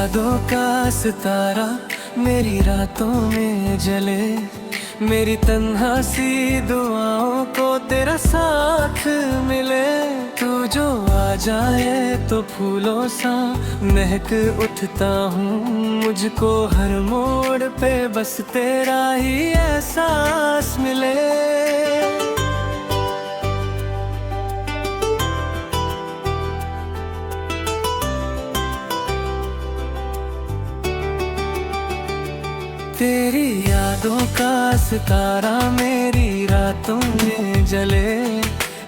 यादों का सितारा मेरी रातों में जले, मेरी तन्हा सी दुआओं को तेरा साथ मिले। तू जो आ जाए तो फूलों सा महक उठता हूँ, मुझको हर मोड़ पे बस तेरा ही एहसास मिले। तेरी यादों का सितारा मेरी रातों में जले,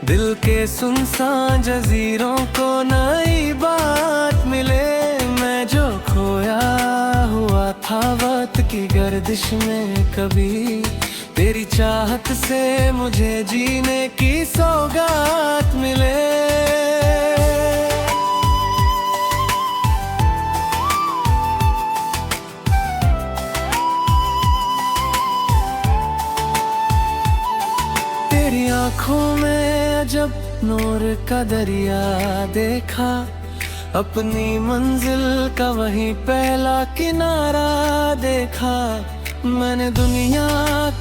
दिल के सुनसान जजीरों को नई बात मिले। मैं जो खोया हुआ था वक्त की गर्दिश में कभी, तेरी चाहत से मुझे जीने की सौगात मिले। तेरी आँखों में जब नूर का दरिया देखा, अपनी मंजिल का वही पहला किनारा देखा। मैंने दुनिया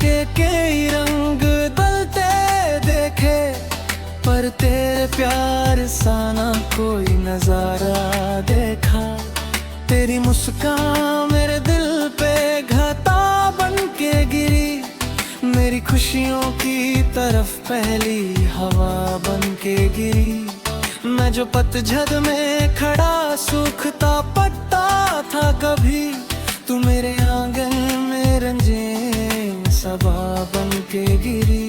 के कई रंग बदलते देखे, पर तेरे प्यार सा ना कोई नजारा देखा। तेरी मुस्कान मेरे दिल पे घाता बन के गिरी, मेरी खुशियों की तरफ पहली हवा बन के गिरी। मैं जो पतझड़ में खड़ा सूखता पत्ता था कभी, तू मेरे आंगन में रंजीन सबा बन के गिरी।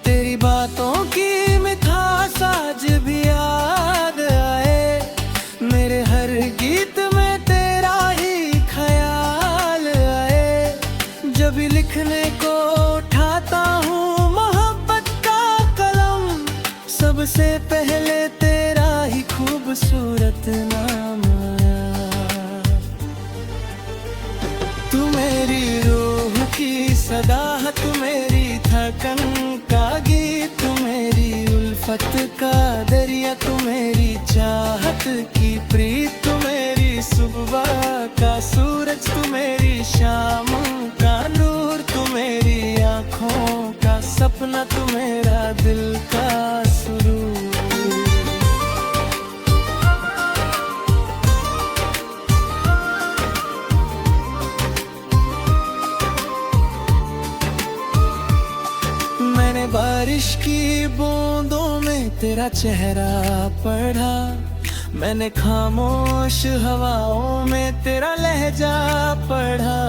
तेरी बातों की मिठास आज भी याद आए, मेरे हर गीत में तेरा ही ख्याल आए। जब भी लिखने को उठाता हूँ मोहब्बत का कलम, सबसे पहले तेरा ही खूबसूरत नाम आया। तू मेरी रूह की सदा, तू मेरी थकन का गीत, तू मेरी उल्फत का दरिया, तू मेरी चाहत की प्रीत, तू मेरी सुबह का सूरज, तू मेरी शाम का नूर, तू मेरी आँखों का सपना, तू मेरा दिल का सुरूर। मैंने बारिश की बूंदों में तेरा चेहरा पढ़ा, मैंने खामोश हवाओं में तेरा लहजा पढ़ा।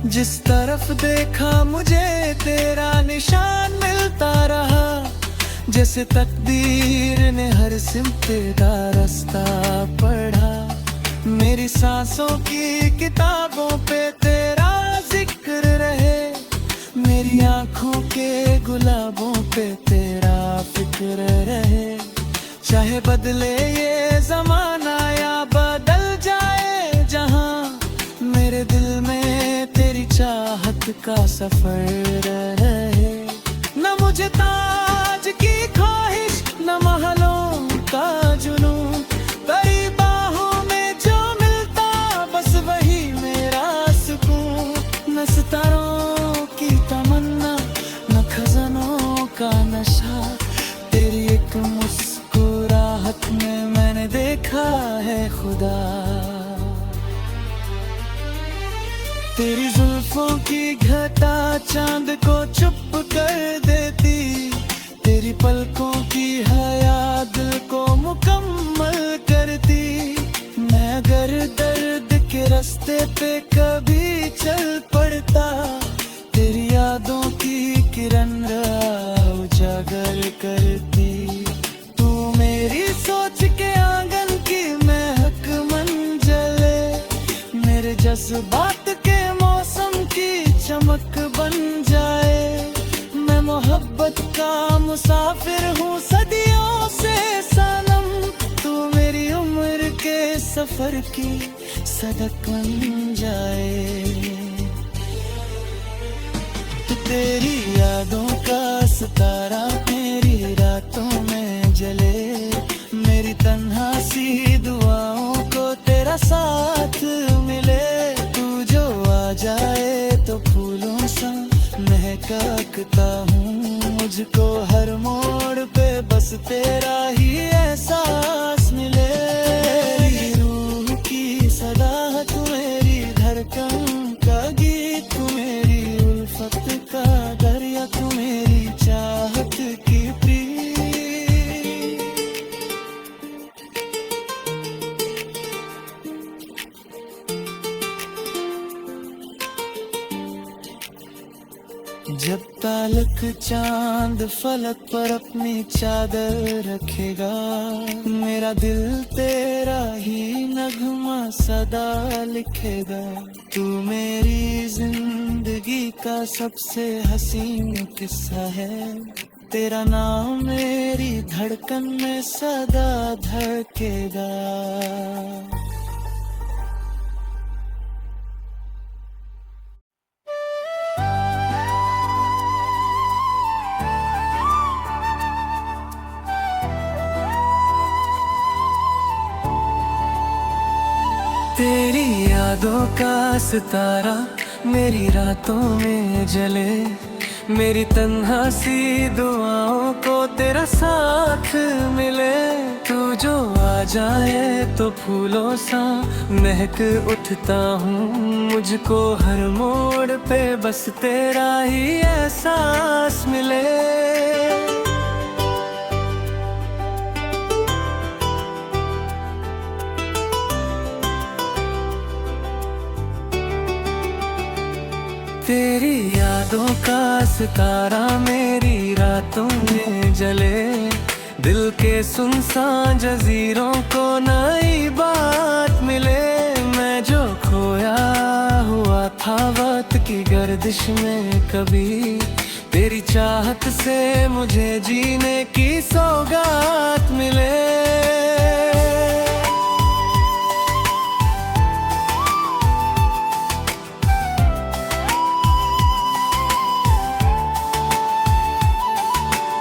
जिस तरफ देखा मुझे तेरा निशान मिलता रहा, जैसे तकदीर ने हर सिमत का रास्ता पढ़ा। मेरी सांसों की किताबों पे तेरा जिक्र रहे, मेरी आँखों के गुलाबों पे तेरा फिक्र रहे। चाहे बदले ये जमाना या बदल जाए जहां, मेरे दिल में तेरी चाहत का सफर रहे। न मुझे ताज की ख्वाहिश, न महलों का जुनून, तेरी बाहों में जो मिलता बस वही मेरा सुकून। न सितारों की तमन्ना, न खजानों का नशा, तेरी एक मुस्कुराहट में मैंने देखा है खुदा। तेरी जुल्फों की घटा चांद को चुप कर देती, तेरी पलकों की हया दिल को मुकम्मल करती। मैं अगर दर्द के रास्ते पे कभी चल पड़ता, तेरी यादों की किरण उजागर करती। तू मेरी सोच के आंगन की महक मंजले, मेरे जज्बात के मौसम की चमक बन जाए। मैं मोहब्बत का मुसाफिर हूँ सदियों से सनम, तू मेरी उम्र के सफर की सड़क बन जाए। तू तेरी यादों का सितारा मेरी रातों में जले, मेरी तन्हा सी दुआओं को तेरा साथ भटकता हूँ, मुझको हर मोड़ पे बस तेरा ही एहसास मिले। मेरी रूह की सदा तू मेरी धड़कन का गीत, तू मेरी उल्फत का दरिया, तू मेरी चाहत की प्रीत। जब तालक चांद फलक पर अपनी चादर रखेगा, मेरा दिल तेरा ही नगमा सदा लिखेगा। तू मेरी जिंदगी का सबसे हसीन किस्सा है, तेरा नाम मेरी धड़कन में सदा धड़केगा। तेरी यादों का सितारा मेरी रातों में जले, मेरी तन्हा सी दुआओं को तेरा साथ मिले। तू जो आ जाए तो फूलों सा महक उठता हूँ, मुझको हर मोड़ पे बस तेरा ही एहसास मिले। तेरी यादों का सितारा मेरी रातों में जले, दिल के सुनसान जजीरों को नई बात मिले। मैं जो खोया हुआ था वक्त की गर्दिश में कभी, तेरी चाहत से मुझे जीने की सौगात मिले।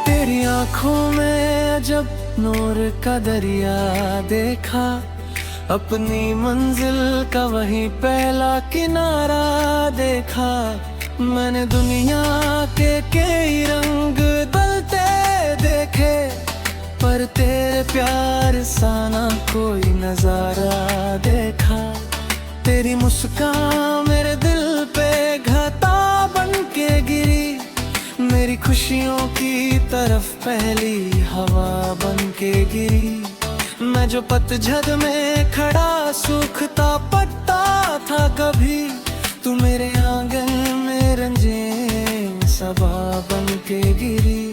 तेरी आँखों में अजब नूर का दरिया देखा, अपनी मंजिल का वही पहला किनारा देखा। मैंने दुनिया के कई रंग बदलते देखे, पर तेरे प्यार सा ना कोई नजारा देखा। तेरी मुस्कान मेरे दिल पे घाता बन के गिरी, मेरी खुशियों की तरफ पहली हवा बन के गिरी। मैं जो पतझड़ में खड़ा सूखता पत्ता था कभी, तू मेरे आंगन में रंजीन सबा बन के गिरी।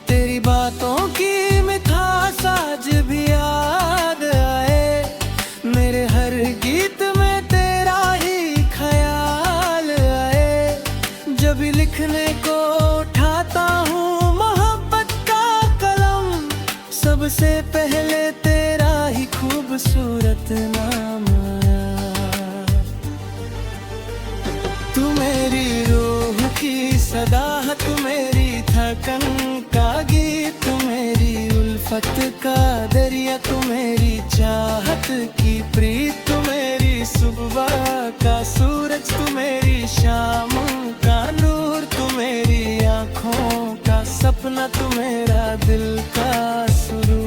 तेरी बातों की मिठास आज भी याद आए, मेरे हर गीत में तेरा ही ख्याल आए। जब भी लिखने को उठाता हूँ मोहब्बत का कलम, सबसे पहले तेरा ही खूबसूरत नाम आया। तू मेरी रूह की सदा, तू मेरी थकन का गीत, तू मेरी उल्फत का दरिया, तू मेरी चाहत की प्रीत। तू मेरी सुबह का सूरज, तू मेरी शाम का नूर, तू मेरी आँखों का सपना, तू मेरा दिल का सुरूर।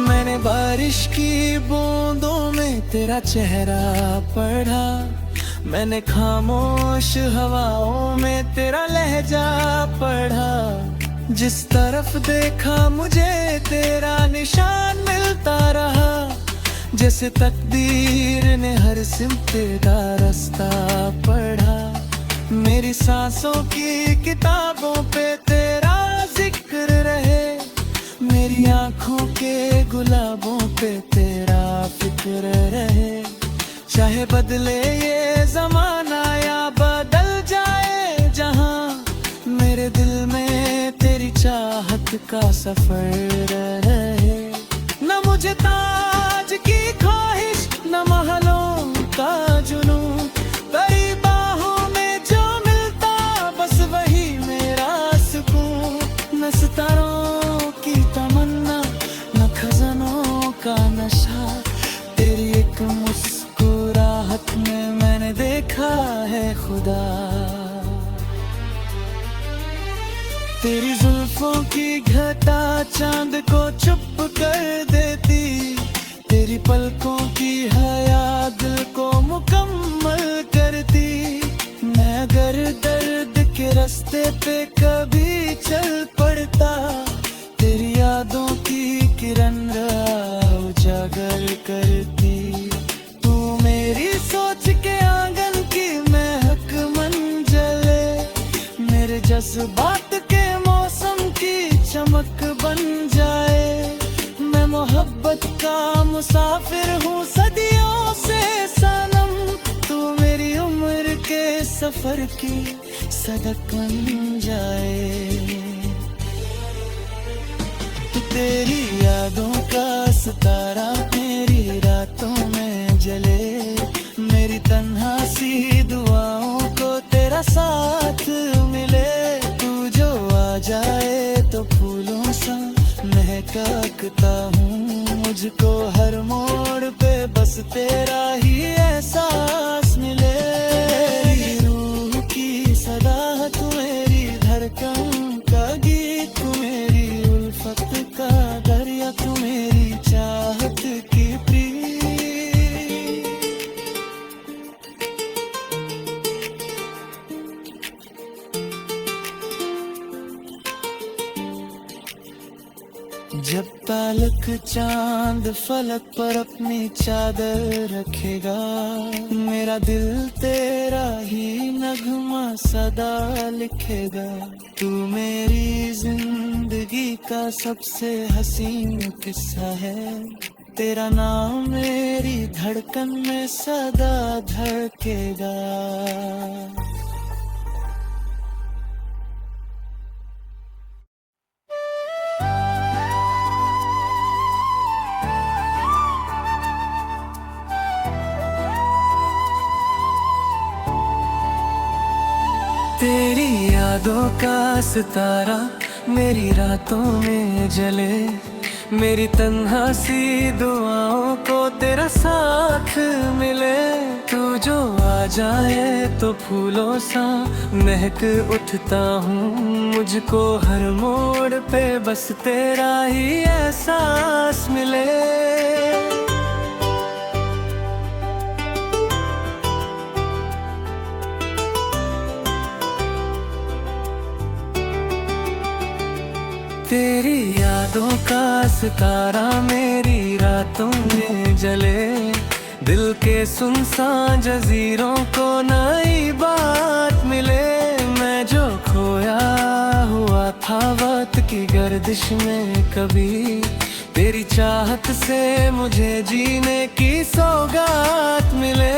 मैंने बारिश की बूंदों में तेरा चेहरा पढ़ा, मैंने खामोश हवाओं में तेरा लहजा पढ़ा। जिस तरफ देखा मुझे तेरा निशान मिलता रहा, जैसे तकदीर ने हर सिमत का रास्ता पढ़ा। मेरी सांसों की किताबों पे तेरा जिक्र रहे, मेरी आँखों के गुलाबों पे तेरा फिक्र रहे। चाहे बदले ये जमाना या बदल जाए जहां, मेरे दिल में तेरी चाहत का सफर रहे। न मुझे ताज की ख्वाहिश, न महलों का जुनून, तेरी बाहों में जो मिलता बस वही मेरा सुकून। न सितारों की तमन्ना, तेरी जुल्फों की घटा चांद को चुप कर देती, तेरी पलकों की हया दिल को मुकम्मल करती। मैं अगर दर्द के रास्ते पे कभी चल पड़ता, तेरी यादों की किरण राह उजागर करती। तू मेरी सोच के आंगन की महक मंजले, मेरे जज्बात के मौसम की चमक बन जाए। मैं मोहब्बत का मुसाफिर हूँ सदियों से सनम, तू मेरी उम्र के सफर की सड़क बन जाए। तेरी यादों का सितारा मेरी रातों में जले, मेरी तन्हा सी दुआओं को तेरा साथ मिले। तू जो आ जाए तो फूलों सा महकता हूँ, मुझको हर मोड़ पे बस तेरा ही एहसास मिले। मेरी रूह की सदा तू मेरी धड़कन का गीत, तू मेरी उल्फत का दरिया, तू मेरी चाहत की प्रीत। जब तालक चांद फलक पर अपनी चादर रखेगा, मेरा दिल तेरा ही नगमा सदा लिखेगा। तू मेरी जिंदगी का सबसे हसीन किस्सा है, तेरा नाम मेरी धड़कन में सदा धड़केगा। तेरी यादों का सितारा मेरी रातों में जले, मेरी तन्हा सी दुआओं को तेरा साथ मिले। तू जो आ जाए तो फूलों सा महक उठता हूँ, मुझको हर मोड़ पे बस तेरा ही एहसास मिले। तेरी यादों का सितारा मेरी रातों में जले, दिल के सुनसान जजीरों को नई बात मिले। मैं जो खोया हुआ था वक्त की गर्दिश में कभी, तेरी चाहत से मुझे जीने की सौगात मिले।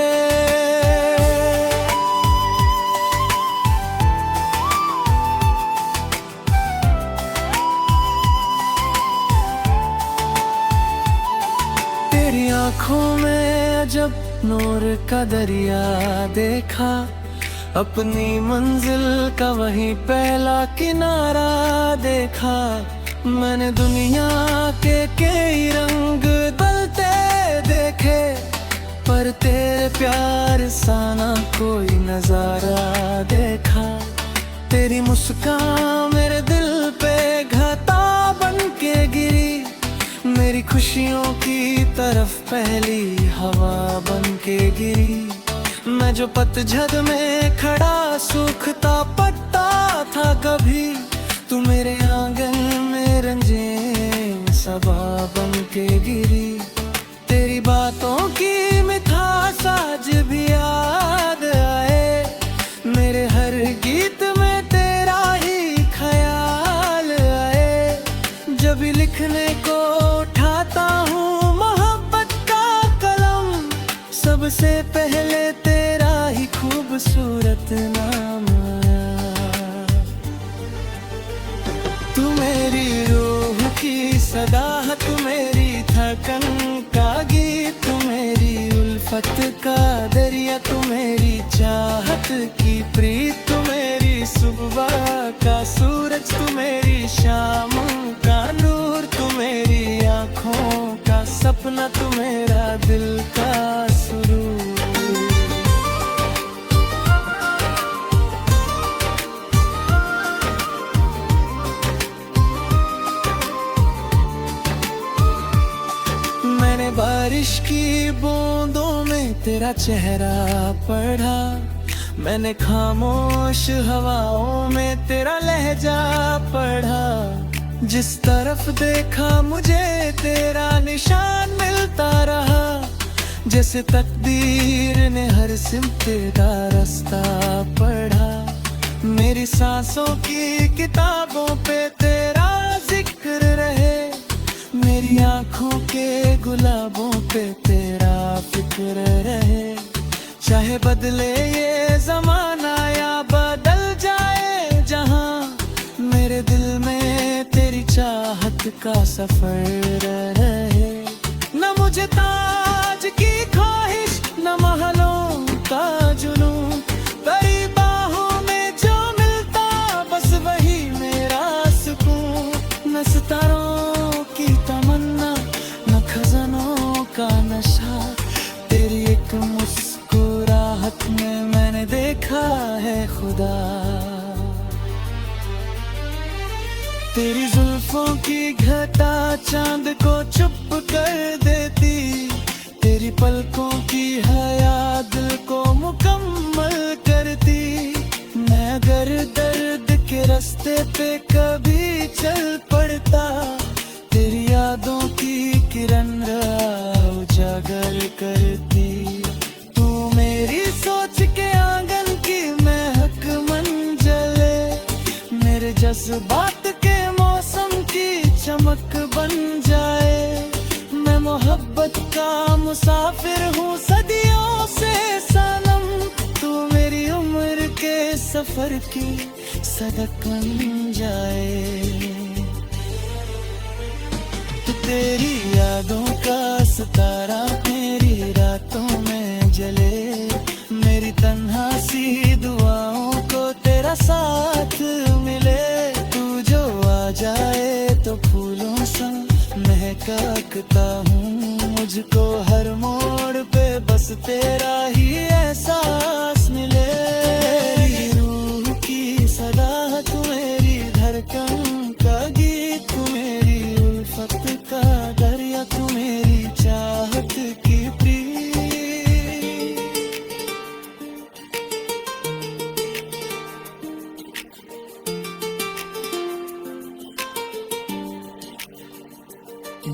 तेरी आँखों में जब नूर का दरिया देखा, अपनी मंजिल का वही पहला किनारा देखा। मैंने दुनिया के कई रंग बदलते देखे, पर तेरे प्यार सा ना कोई नजारा देखा। तेरी मुस्कान मेरे दिल पे घटा बन के गिरी, मेरी खुशियों की तरफ पहली हवा बन के गिरी। मैं जो पतझड़ में खड़ा सूखता पत्ता था कभी, तू मेरे आंगन में रंजीन सबा बन के गिरी। तेरी बातों की मिठास आज भी याद आए, मेरे हर गीत में तेरा ही ख्याल आए। जब लिखने को उठाता हूँ मोहब्बत का कलम, सबसे पहले तेरा ही खूबसूरत नाम आया। तू मेरी रूह की सदा, तू मेरी थकन का गीत, तू मेरी उल्फत का दरिया, तू मेरी चाहत की प्रीत। तू मेरी सुबह का सूरज, तू मेरी शाम का नूर, तू मेरी आँखों का सपना, तू मेरा दिल का सुरूर। बारिश की बूंदों में तेरा चेहरा पढ़ा, मैंने खामोश हवाओं में तेरा लहजा पढ़ा। जिस तरफ देखा मुझे तेरा निशान मिलता रहा, जैसे तकदीर ने हर सिमत तेरा रास्ता पढ़ा। मेरी सांसों की किताबों पे तेरा जिक्र रहे, मेरी आंखों के गुलाबों पे तेरा फिक्र रहे। चाहे बदले ये जमाना या बदल जाए जहां, मेरे दिल में तेरी चाहत का सफर रहे। न मुझे ताज की ख्वाहिश, न महलों का जुनून, तेरी बाहों में जो मिलता बस वही मेरा सुकून। न सितारों की तमन्ना, न खजानों का नशा, तेरी एक मुस्कुराहट में मैंने देखा है खुदा। तेरी जुल्फों की घटा चांद को चुप कर देती, तेरी पलकों की हया दिल को मुकम्मल करती। मैं अगर दर्द के रास्ते पे कभी चल पड़ता, तेरी यादों की किरण उजागर करती। तू मेरी सोच के आंगन की महक मंजले, मेरे जज्बात के मौसम की चमक बन जाए। मैं मोहब्बत का मुसाफिर हूँ सदियों से सनम, तू मेरी उम्र के सफर की सड़क बन जाए। तू तेरी यादों का सितारा मेरी रातों में जले, मेरी तन्हा सी दुआओं को तेरा साथ मिले। तू जो आ जाए तो फूलों सा महकता हूँ, मुझको हर मोड़ पे बस तेरा ही एहसास मिले। मेरी रूह की सदा तू मेरी धड़कन का गीत, तू मेरी उल्फत का दरिया, तू मेरी चाहत की प्रीत।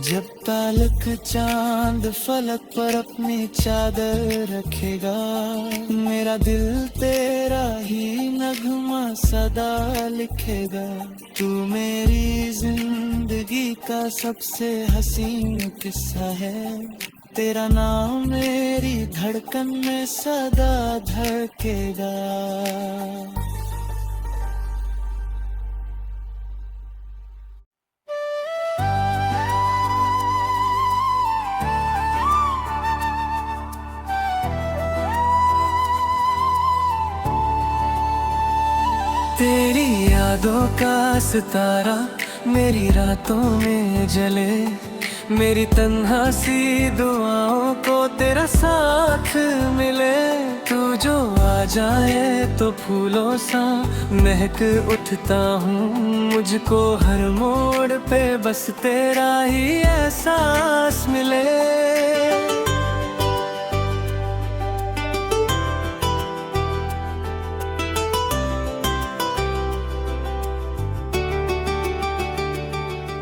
जब तालक चांद फलक पर अपनी चादर रखेगा, मेरा दिल तेरा ही नगमा सदा लिखेगा। तू मेरी जिंदगी का सबसे हसीन किस्सा है, तेरा नाम मेरी धड़कन में सदा धड़केगा। तेरी यादों का सितारा मेरी रातों में जले, मेरी तन्हा सी दुआओं को तेरा साथ मिले। तू जो आ जाए तो फूलों सा महक उठता हूँ, मुझको हर मोड़ पे बस तेरा ही एहसास मिले।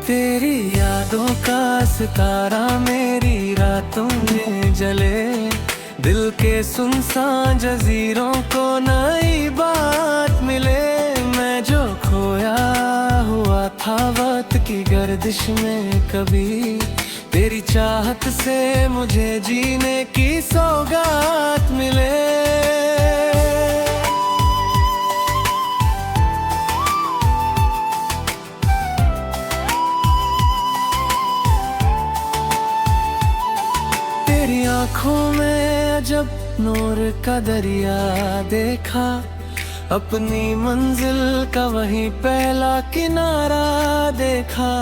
तेरी यादों का सितारा मेरी रातों में जले, दिल के सुनसान जजीरों को नई बात मिले। मैं जो खोया हुआ था वक्त की गर्दिश में कभी, तेरी चाहत से मुझे जीने की सौगात मिले। तेरी आँखों में अजब नूर का दरिया देखा, अपनी मंजिल का वही पहला किनारा देखा।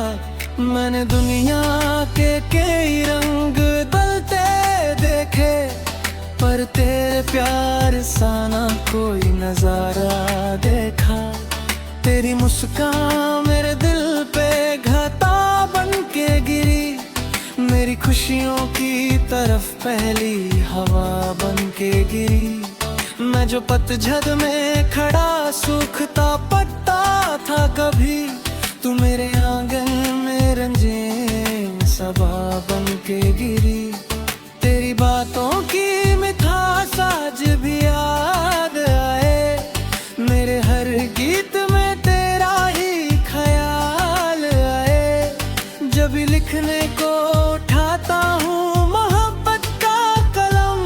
मैंने दुनिया के कई रंग बदलते देखे, पर तेरे प्यार सा ना कोई नजारा देखा। तेरी मुस्कान मेरे दिल पे घटा बन के गिरी, मेरी खुशियों की तरफ पहली हवा बन के गिरी। मैं जो पतझड़ में खड़ा सूखता पत्ता था कभी, तू मेरे आंगन में रंजीन सबा बन के गिरी। तेरी बातों की मिठास आज भी याद आए, मेरे हर गीत में तेरा ही ख्याल आए। जब भी लिखने को उठाता हूँ मोहब्बत का कलम,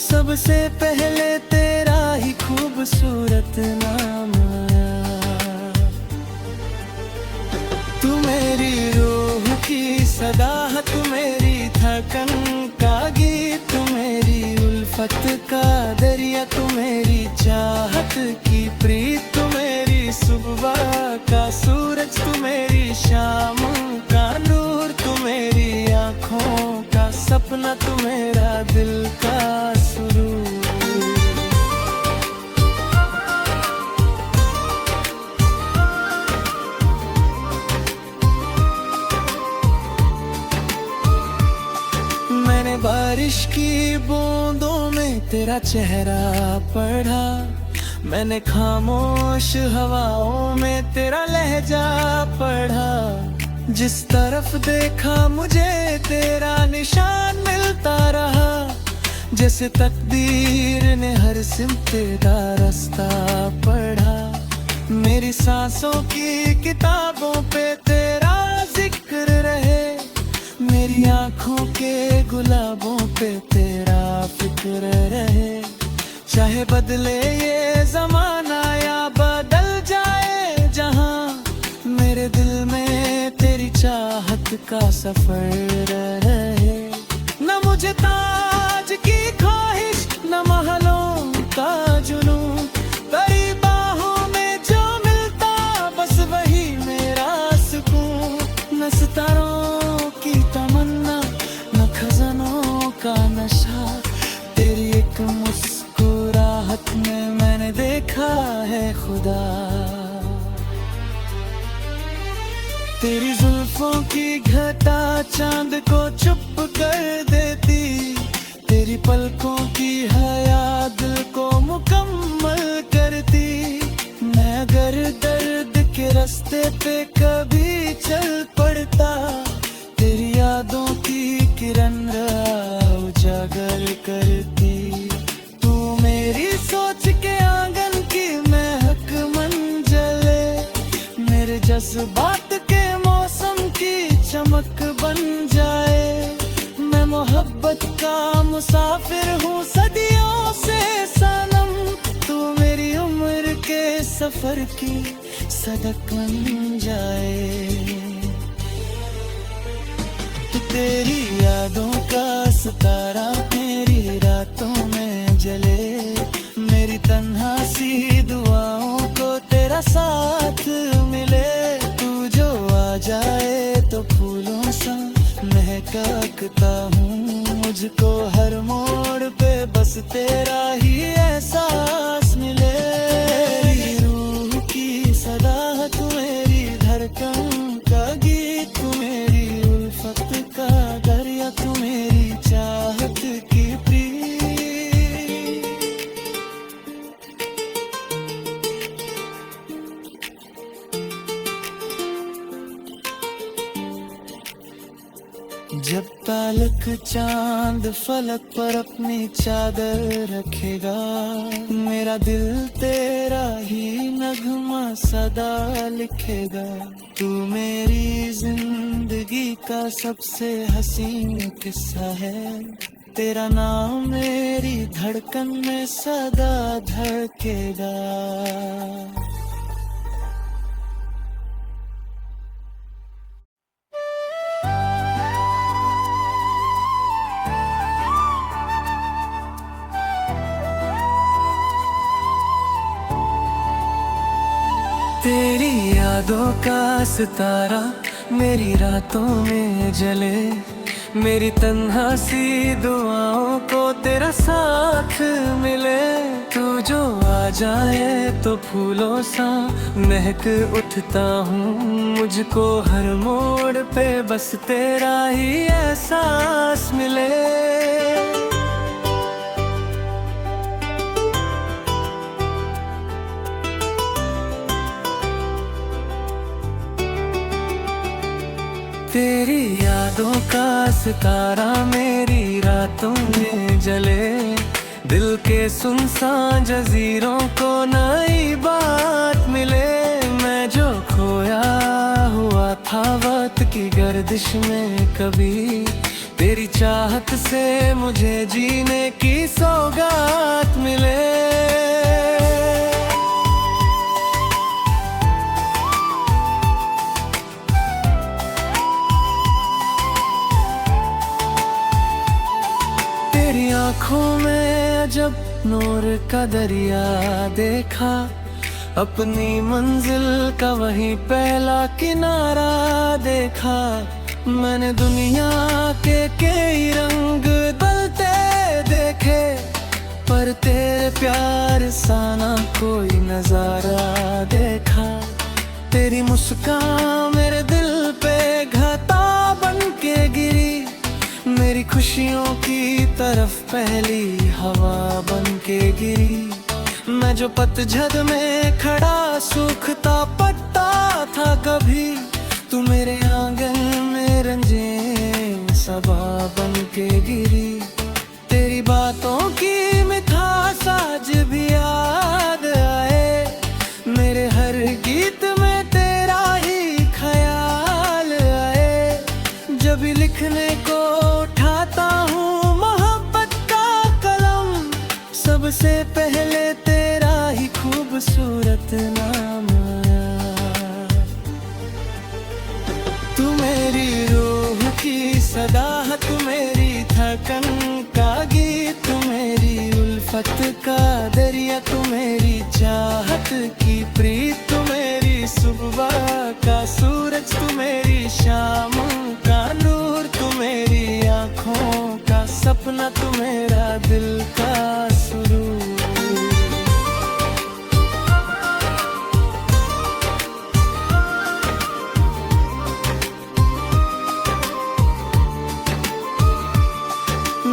सबसे पहले तेरा ही खूबसूरत नाम आया। तू मेरी रूह की सदा, तू मेरी थकन का गीत, तू मेरी उल्फत का दरिया, तू मेरी चाहत की प्रीत, तू मेरी सुबह का सूरज, तू मेरी शाम का नूर, तू मेरी आँखों का सपना, तू मेरा दिल का सुरूर। मैंने बारिश की बूंदों में तेरा चेहरा पढ़ा, मैंने खामोश हवाओं में तेरा लहजा पढ़ा। जिस तरफ देखा मुझे तेरा निशान मिलता रहा, जैसे तकदीर ने हर सिमत तेरा रास्ता पढ़ा। मेरी सांसों की किताबों पे तेरा जिक्र रहे, मेरी आँखों के गुलाबों पे तेरा फिक्र रहे। चाहे बदले ये जमाना या बदल जाए जहां, मेरे दिल में तेरी चाहत का सफर रहे। न मुझे ताज की ख्वाहिश, न महलों का जुनून, तेरी बाहों में जो मिलता बस वही मेरा सुकून। न सितारों की तमन्ना, न खजानों का नशा, तेरी एक मुस्कुराहट में मैंने देखा है खुदा। तेरी जुल्फों की घटा चांद को चुप कर देती, तेरी पलकों की हया दिल को मुकम्मल करती। मैं अगर दर्द के रास्ते पे कभी चल पड़ता, तेरी यादों की किरण उजागर करती। तू मेरी सोच के आंगन की महक मंजले, मेरे जज्बात के मौसम की चमक बन जाए। मैं मोहब्बत का मुसाफिर हूँ सदियों से सनम, तू मेरी उम्र के सफर की सदक बन जाए। तू तेरी यादों का सितारा मेरी रातों में जले, मेरी तन्हा सी दुआओं को तेरा साथ मिले। तू जो आ जाए तो फूलों सा महकता हूँ, मुझको हर मोड़ पे बस तेरा ही एहसास मिले। मेरी रूह की सदा, तू मेरी धड़कन का गीत, तू मेरी उल्फत का दरिया, तू मेरी चाहत की प्रीत। जब तालक चांद फलक पर अपनी चादर रखेगा, मेरा दिल तेरा ही नगमा सदा लिखेगा। तू मेरी जिंदगी का सबसे हसीन किस्सा है, तेरा नाम मेरी धड़कन में सदा धड़केगा। तेरी यादों का सितारा मेरी रातों में जले, मेरी तन्हा सी दुआओं को तेरा साथ मिले। तू जो आ जाए तो फूलों सा महक उठता हूँ। मुझको हर मोड़ पे बस तेरा ही एहसास मिले। तेरी यादों का सितारा मेरी रातों में जले। दिल के सुनसान जजीरों को नई बात मिले। मैं जो खोया हुआ था वक्त की गर्दिश में कभी, तेरी चाहत से मुझे जीने की सौगात मिले। तेरी आँखों में जब नूर का दरिया देखा, अपनी मंजिल का वही पहला किनारा देखा। मैंने दुनिया के कई रंग बदलते देखे, पर तेरे प्यार सा ना कोई नजारा देखा। तेरी मुस्कान मेरे दिल पे घाता बन के गिरी, मेरी खुशियों की तरफ पहली हवा बन के गिरी। मैं जो पतझड़ में खड़ा सूखता पत्ता था कभी, तू मेरे आंगन में रंजीन सबा बन के गिरी। तेरी बातों की मिठास आज भी याद आए, मेरे हर गीत में तेरा ही ख्याल आए। जब भी लिखने को उठाता हूँ मोहब्बत का कलम, सबसे पहले तेरा ही खूबसूरत नाम आया। तू मेरी रूह की सदा, तू मेरी थकन का गीत, तू मेरी उल्फत का दरिया, तू मेरी चाहत की प्रीत, तू मेरी सुबह का सूरज, तू मेरी शाम का नूर, तू मेरी आँखों का सपना, तू मेरा दिल का सुरूर।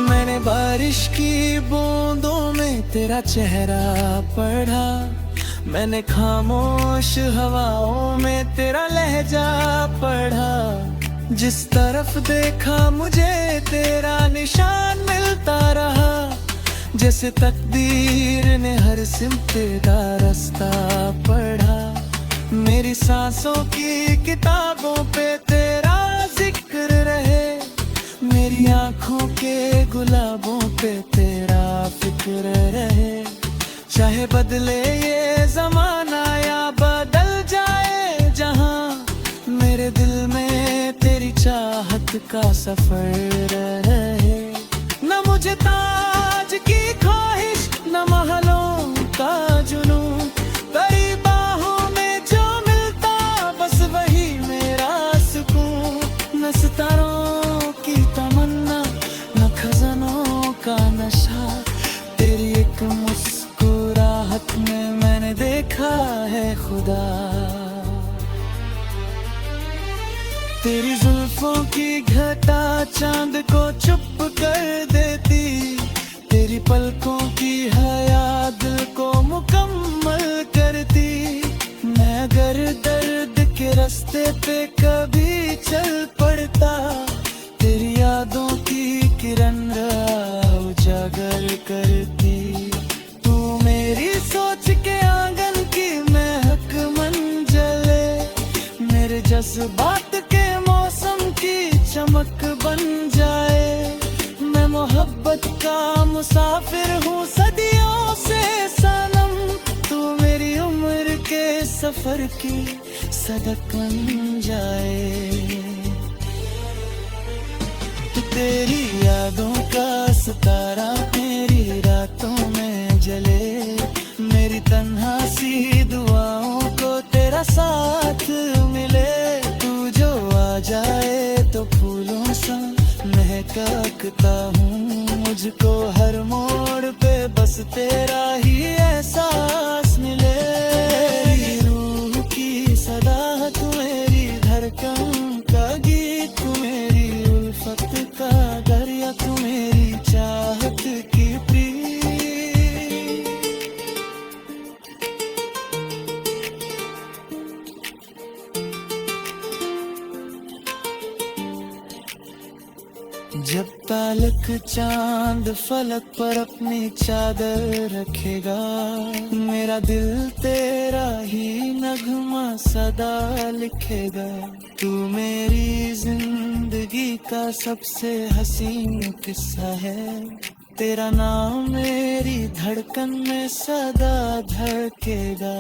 मैंने बारिश की बूंदों में तेरा चेहरा पढ़ा, मैंने खामोश हवाओं में तेरा लहजा पढ़ा। जिस तरफ देखा मुझे तेरा निशान मिलता रहा, जैसे तकदीर ने हर सिमत का रास्ता पढ़ा। मेरी सांसों की किताबों पे तेरा जिक्र रहे, मेरी आँखों के गुलाबों पे तेरा फिक्र रहे। चाहे बदले ये जमाना या बदल जाए जहां, मेरे दिल में तेरी चाहत का सफर रहे। न मुझे ताज की ख्वाहिश, न महलों का जुनून, तेरी बाहों में जो मिलता बस वही मेरा सुकून। न सितारों की तमन्ना, न खजानों का नशा, तेरी एक मुस्कुराहट में मैंने देखा है खुदा। तेरी जुल्फों की घटा चांद को चुप कर देती, तेरी पलकों की हया दिल को मुकम्मल करती। मैं अगर दर्द के रास्ते पे कभी चल पड़ता, तेरी यादों की किरण राह उजागर करती। तू मेरी सोच के आंगन की महक मंजले, मेरे जज्बात के मौसम की चमक बन जाए। मैं मोहब्बत का मुसाफिर हूँ सदियों से सनम, तू मेरी उम्र के सफर की सदक बन जाए। तेरी यादों का सितारा मेरी रातों में जले, मेरी तन्हा सी दुआओं को तेरा साथ मिले। तू जो आ जाए तो फूलों सा महक भटकता हूँ, मुझको हर मोड़ पे बस तेरा ही एहसास मिले। मेरी रूह की सदा तू, मेरी धड़कन का गीत तू, मेरी उल्फत का दरिया तू, मेरी चाहत की प्रीत। जब तालक चांद फलक पर अपनी चादर रखेगा, मेरा दिल तेरा ही नगमा सदा लिखेगा। तू मेरी जिंदगी का सबसे हसीन किस्सा है, तेरा नाम मेरी धड़कन में सदा धड़केगा।